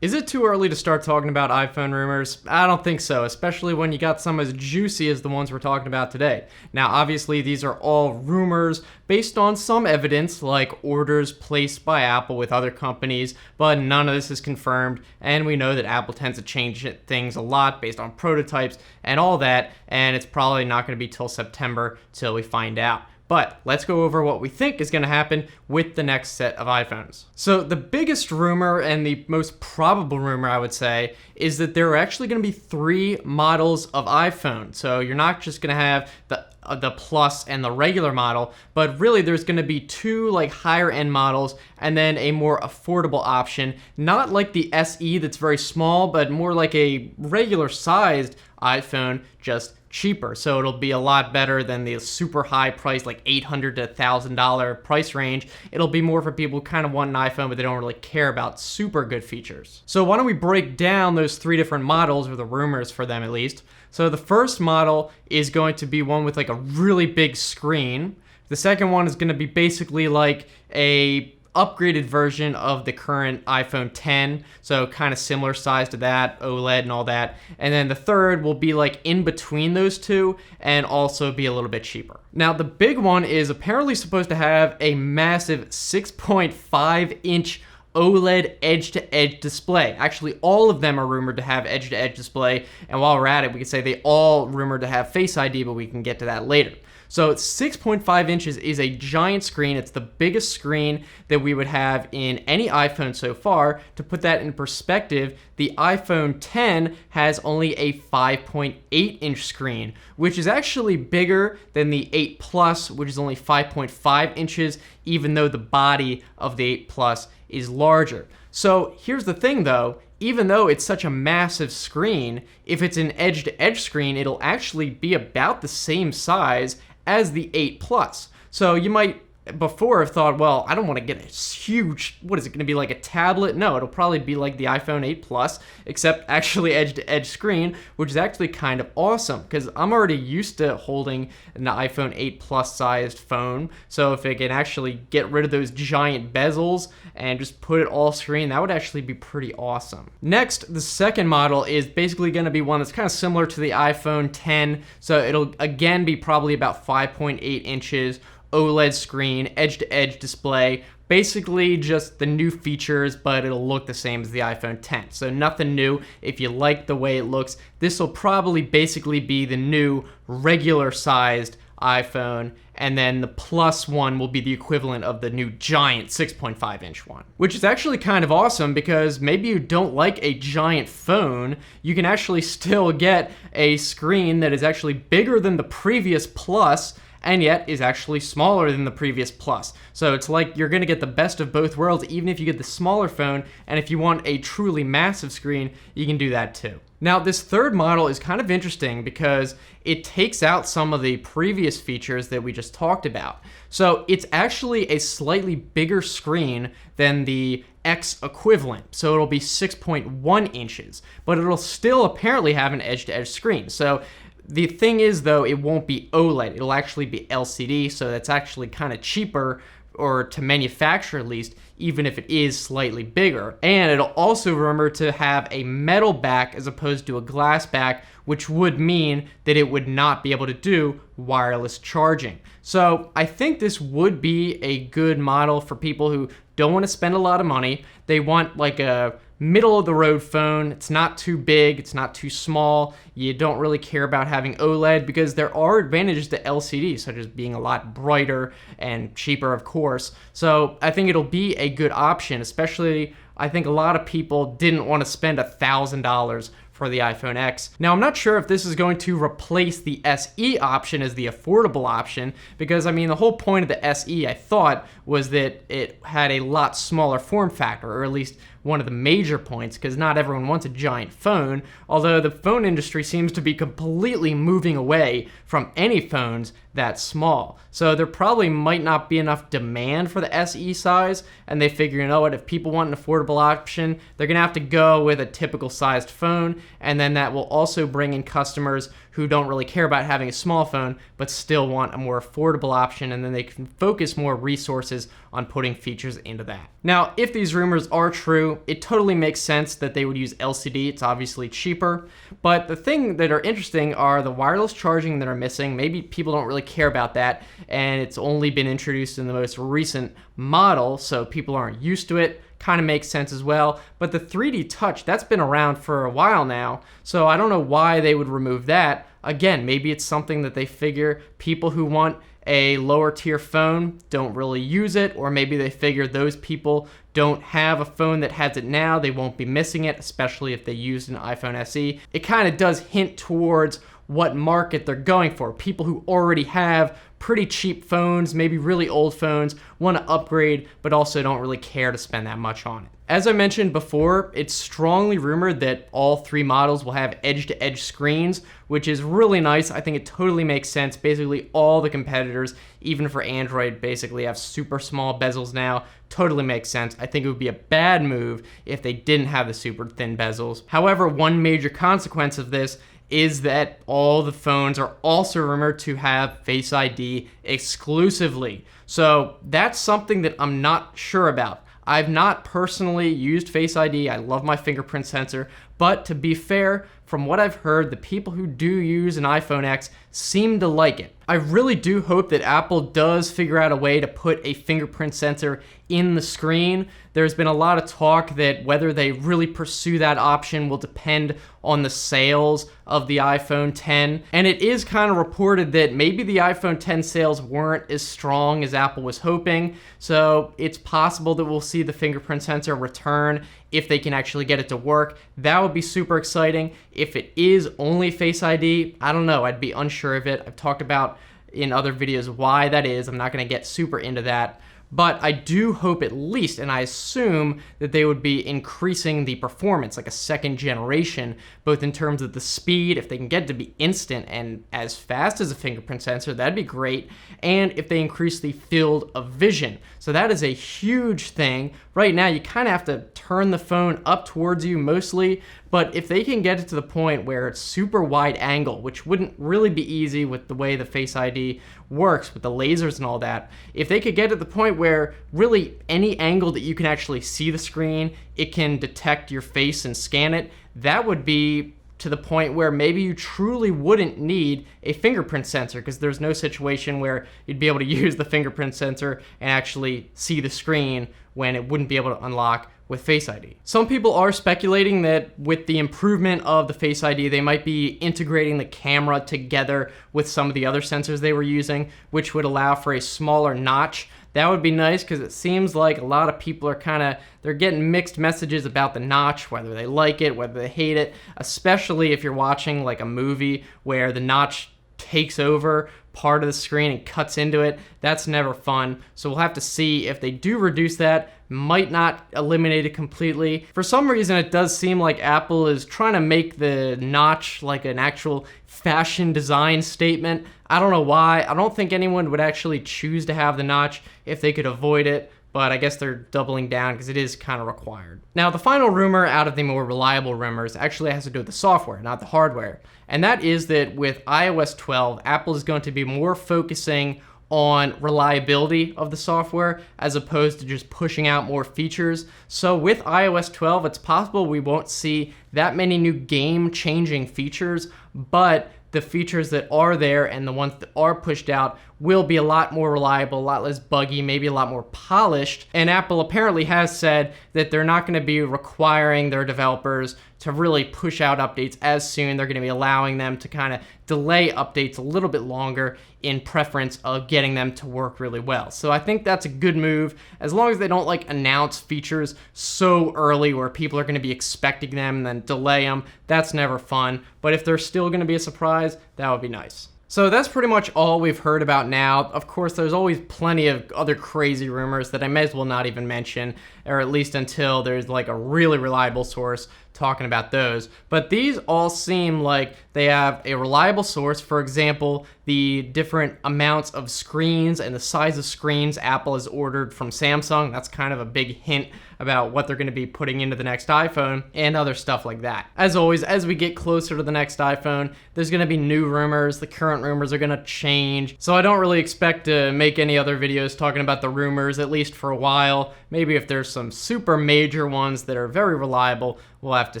Is it too early to start talking about iPhone rumors? I don't think so, especially when you got some as juicy as the ones we're talking about today. Now, obviously, these are all rumors based on some evidence, like orders placed by Apple with other companies, but none of this is confirmed, and we know that Apple tends to change things a lot based on prototypes and all that, and it's probably not going to be till September till we find out. But let's go over what we think is going to happen with the next set of iPhones. So the biggest rumor and the most probable rumor, I would say, is that there are actually going to be 3 models of iPhone. So you're not just going to have the Plus and the regular model, but really there's going to be 2 like higher end models and then a more affordable option, not like the SE that's very small, but more like a regular sized iPhone, just cheaper. So it'll be a lot better than the super high price, like $800 to $1,000 price range. It'll be more for people who kind of want an iPhone, but they don't really care about super good features. So why don't we break down those 3 different models, or the rumors for them at least. So the first model is going to be one with like a really big screen. The second one is going to be basically like a upgraded version of the current iPhone 10, so kind of similar size to that, OLED and all that. And then the third will be like in between those 2 and also be a little bit cheaper. Now the big one is apparently supposed to have a massive 6.5-inch OLED edge-to-edge display. Actually, all of them are rumored to have edge-to-edge display, and while we're at it, we could say they all rumored to have Face ID, but we can get to that later. So 6.5 inches is a giant screen. It's the biggest screen that we would have in any iPhone so far. To put that in perspective, the iPhone 10 has only a 5.8-inch screen, which is actually bigger than the 8 Plus, which is only 5.5 inches, even though the body of the 8 Plus is larger. So here's the thing though, even though it's such a massive screen, if it's an edge-to-edge screen, it'll actually be about the same size as the 8 Plus. So you might before have thought, well, I don't want to get a huge, what is it going to be, like a tablet? No, it'll probably be like the iPhone 8 Plus, except actually edge-to-edge screen, which is actually kind of awesome because I'm already used to holding an iPhone 8 Plus sized phone. So if it can actually get rid of those giant bezels and just put it all screen, that would actually be pretty awesome. Next, the second model is basically going to be one that's kind of similar to the iPhone 10. So it'll again be probably about 5.8 inches, OLED screen, edge-to-edge display, basically just the new features, but it'll look the same as the iPhone 10. So nothing new. If you like the way it looks, this will probably basically be the new regular sized iPhone, and then the Plus one will be the equivalent of the new giant 6.5 inch one, which is actually kind of awesome because maybe you don't like a giant phone, you can actually still get a screen that is actually bigger than the previous Plus and yet is actually smaller than the previous Plus. So it's like you're going to get the best of both worlds even if you get the smaller phone, and if you want a truly massive screen, you can do that too. Now this third model is kind of interesting because it takes out some of the previous features that we just talked about. So it's actually a slightly bigger screen than the X equivalent. So it'll be 6.1 inches, but it'll still apparently have an edge-to-edge screen. So the thing is, though, it won't be OLED. It'll actually be LCD, so that's actually kind of cheaper, or to manufacture at least, even if it is slightly bigger. And it'll also remember to have a metal back as opposed to a glass back, which would mean that it would not be able to do wireless charging. So I think this would be a good model for people who don't want to spend a lot of money. They want like a middle of the road phone. It's not too big, it's not too small. You don't really care about having OLED because there are advantages to LCD, such as being a lot brighter and cheaper, of course. So I think it'll be a good option, especially I think a lot of people didn't want to spend $1,000 for the iPhone X. Now, I'm not sure if this is going to replace the SE option as the affordable option, because I mean, the whole point of the SE, I thought, was that it had a lot smaller form factor, or at least one of the major points, because not everyone wants a giant phone, although the phone industry seems to be completely moving away from any phones that small. So there probably might not be enough demand for the SE size, and they figure, you know what, if people want an affordable option, they're gonna have to go with a typical sized phone, and then that will also bring in customers who don't really care about having a small phone but still want a more affordable option, and then they can focus more resources on putting features into that. Now, if these rumors are true, it totally makes sense that they would use LCD. It's obviously cheaper, but the thing that are interesting are the wireless charging that are missing. Maybe people don't really care about that, and it's only been introduced in the most recent model, so people aren't used to it. Kind of makes sense as well. But the 3D touch, that's been around for a while now, so I don't know why they would remove that. Again, maybe it's something that they figure people who want a lower tier phone don't really use it, or maybe they figure those people don't have a phone that has it now, they won't be missing it, especially if they used an iPhone SE. It kind of does hint towards what market they're going for. People who already have pretty cheap phones, maybe really old phones, want to upgrade, but also don't really care to spend that much on it. As I mentioned before, it's strongly rumored that all 3 models will have edge-to-edge screens, which is really nice. I think it totally makes sense. Basically, all the competitors, even for Android, basically have super small bezels now. Totally makes sense. I think it would be a bad move if they didn't have the super thin bezels. However, one major consequence of this is that all the phones are also rumored to have Face ID exclusively. So that's something that I'm not sure about. I've not personally used Face ID. I love my fingerprint sensor, but to be fair, from what I've heard, the people who do use an iPhone X seem to like it. I really do hope that Apple does figure out a way to put a fingerprint sensor in the screen. There's been a lot of talk that whether they really pursue that option will depend on the sales of the iPhone X. And it is kind of reported that maybe the iPhone X sales weren't as strong as Apple was hoping. So it's possible that we'll see the fingerprint sensor return if they can actually get it to work. That would be super exciting. If it is only Face ID, I don't know. I'd be unsure of it. I've talked about in other videos why that is. I'm not going to get super into that. But I do hope at least, and I assume that they would be increasing the performance, like a second generation, both in terms of the speed, if they can get it to be instant and as fast as a fingerprint sensor, that'd be great, and if they increase the field of vision. So that is a huge thing. Right now, you kind of have to turn the phone up towards you mostly, but if they can get it to the point where it's super wide angle, which wouldn't really be easy with the way the Face ID works with the lasers and all that, if they could get to the point where really any angle that you can actually see the screen, it can detect your face and scan it, that would be to the point where maybe you truly wouldn't need a fingerprint sensor, because there's no situation where you'd be able to use the fingerprint sensor and actually see the screen when it wouldn't be able to unlock with Face ID. Some people are speculating that with the improvement of the Face ID, they might be integrating the camera together with some of the other sensors they were using, which would allow for a smaller notch. That would be nice, because it seems like a lot of people are they're getting mixed messages about the notch, whether they like it, whether they hate it, especially if you're watching like a movie where the notch takes over part of the screen and cuts into it. That's never fun. So we'll have to see if they do reduce that. Might not eliminate it completely. For some reason, it does seem like Apple is trying to make the notch like an actual fashion design statement. I don't know why. I don't think anyone would actually choose to have the notch if they could avoid it, but I guess they're doubling down because it is kind of required. Now, the final rumor out of the more reliable rumors actually has to do with the software, not the hardware. And that is that with iOS 12, Apple is going to be more focusing on reliability of the software as opposed to just pushing out more features. So with iOS 12, it's possible we won't see that many new game-changing features, but the features that are there and the ones that are pushed out will be a lot more reliable, a lot less buggy, maybe a lot more polished. And Apple apparently has said that they're not going to be requiring their developers to really push out updates as soon. They're going to be allowing them to kind of delay updates a little bit longer in preference of getting them to work really well. So I think that's a good move, as long as they don't like announce features so early where people are going to be expecting them and then delay them. That's never fun. But if they're still going to be a surprise, that would be nice. So that's pretty much all we've heard about now. Of course, there's always plenty of other crazy rumors that I may as well not even mention, or at least until there's like a really reliable source talking about those. But these all seem like they have a reliable source. For example, the different amounts of screens and the size of screens Apple has ordered from Samsung. That's kind of a big hint about what they're going to be putting into the next iPhone and other stuff like that. As always, as we get closer to the next iPhone, there's going to be new rumors. The current rumors are going to change. So I don't really expect to make any other videos talking about the rumors, at least for a while. Maybe if there's some super major ones that are very reliable, we'll have to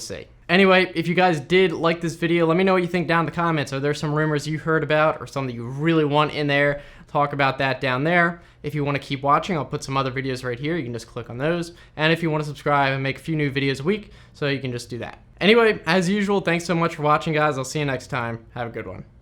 see. Anyway, if you guys did like this video, let me know what you think down in the comments. Are there some rumors you heard about or something you really want in there? Talk about that down there. If you want to keep watching, I'll put some other videos right here. You can just click on those. And if you want to subscribe, I make a few new videos a week, so you can just do that. Anyway, as usual, thanks so much for watching, guys. I'll see you next time. Have a good one.